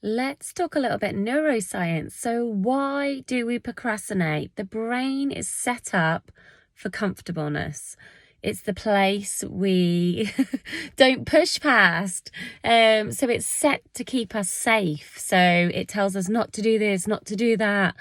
Let's talk a little bit neuroscience. So why do we procrastinate? The brain is set up for comfortableness. It's the place we don't push past. So it's set to keep us safe. So it tells us not to do this, not to do that.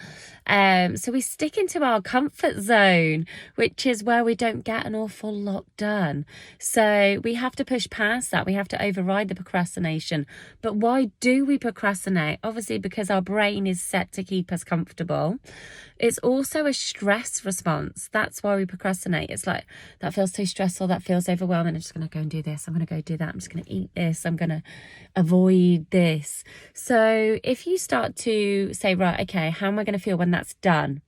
So we stick into our comfort zone, which is where we don't get an awful lot done. So we have to push past that. We have to override the procrastination. But why do we procrastinate? Obviously, because our brain is set to keep us comfortable. It's also a stress response. That's why we procrastinate. It's like, that feels so stressful, that feels overwhelming. I'm just going to go and do this. I'm going to go do that. I'm just going to eat this. I'm going to avoid this. So if you start to say, right, okay, how am I going to feel when that's done?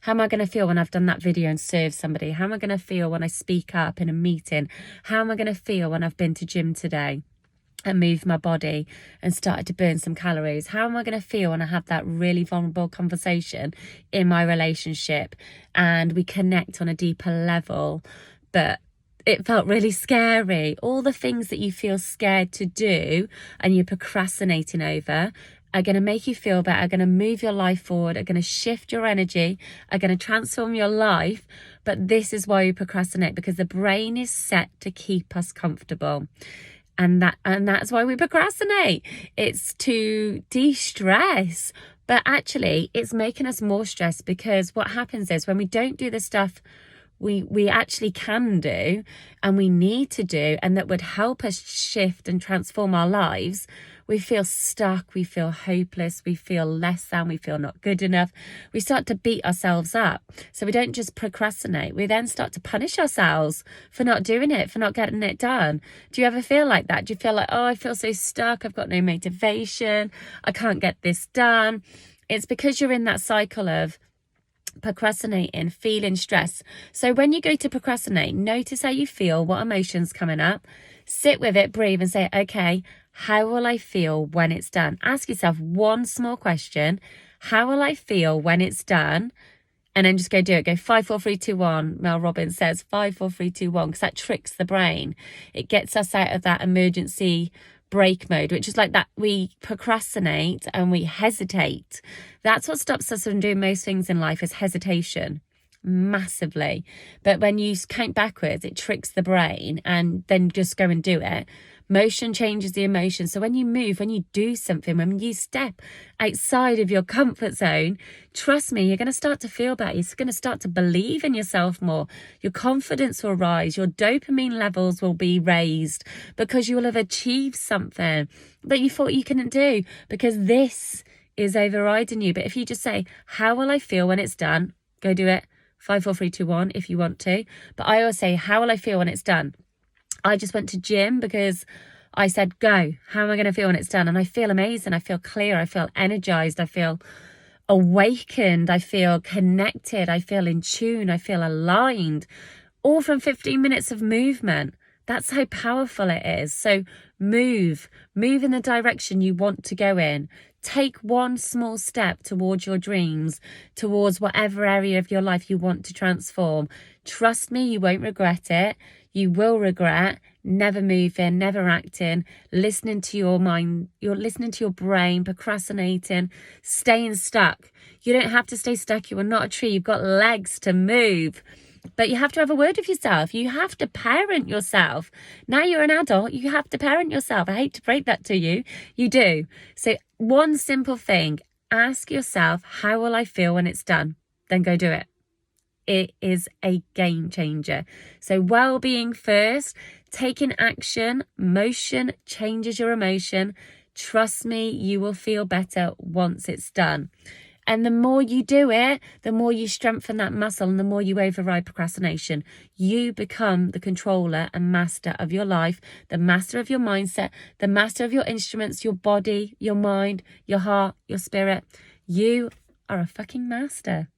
How am I going to feel when I've done that video and served somebody? How am I going to feel when I speak up in a meeting? How am I going to feel when I've been to gym today and moved my body and started to burn some calories? How am I going to feel when I have that really vulnerable conversation in my relationship and we connect on a deeper level, but it felt really scary? All the things that you feel scared to do and you're procrastinating over are going to make you feel better, are going to move your life forward, are going to shift your energy, are going to transform your life. But this is why we procrastinate, because the brain is set to keep us comfortable. And that's why we procrastinate. It's to de-stress, but actually it's making us more stressed, because what happens is when we don't do the stuff we actually can do and we need to do, and that would help us shift and transform our lives, we feel stuck, we feel hopeless, we feel less than, we feel not good enough. We start to beat ourselves up. So we don't just procrastinate, we then start to punish ourselves for not doing it, for not getting it done. Do you ever feel like that? Do you feel like, oh, I feel so stuck, I've got no motivation, I can't get this done? It's because you're in that cycle of procrastinating, feeling stress. So when you go to procrastinate, notice how you feel, what emotions coming up, sit with it, breathe and say, okay, how will I feel when it's done? Ask yourself one small question. How will I feel when it's done? And then just go do it. Go 5, 4, 3, 2, 1. Mel Robbins says 5, 4, 3, 2, 1, because that tricks the brain. It gets us out of that emergency brake mode, which is like that we procrastinate and we hesitate. That's what stops us from doing most things in life, is hesitation, massively. But when you count backwards, it tricks the brain, and then just go and do it. Motion changes the emotion. So when you move, when you do something, when you step outside of your comfort zone, trust me, you're going to start to feel better. You're going to start to believe in yourself more. Your confidence will rise. Your dopamine levels will be raised, because you will have achieved something that you thought you couldn't do, because this is overriding you. But if you just say, how will I feel when it's done? Go do it. 5, 4, 3, 2, 1 if you want to. But I always say, how will I feel when it's done? I just went to gym because I said, go. How am I going to feel when it's done? And I feel amazing. I feel clear. I feel energized. I feel awakened. I feel connected. I feel in tune. I feel aligned. All from 15 minutes of movement. That's how powerful it is. So move in the direction you want to go in. Take one small step towards your dreams, towards whatever area of your life you want to transform. Trust me, you won't regret it. You will regret never moving, never acting, listening to your mind, you're listening to your brain, procrastinating, staying stuck. You don't have to stay stuck. You are not a tree. You've got legs to move. But you have to have a word with yourself. You have to parent yourself. Now you're an adult, you have to parent yourself. I hate to break that to you. You do. So one simple thing, ask yourself, how will I feel when it's done? Then go do it. It is a game changer. So well-being first, taking action, motion changes your emotion. Trust me, you will feel better once it's done. And the more you do it, the more you strengthen that muscle, and the more you override procrastination. You become the controller and master of your life, the master of your mindset, the master of your instruments, your body, your mind, your heart, your spirit. You are a fucking master.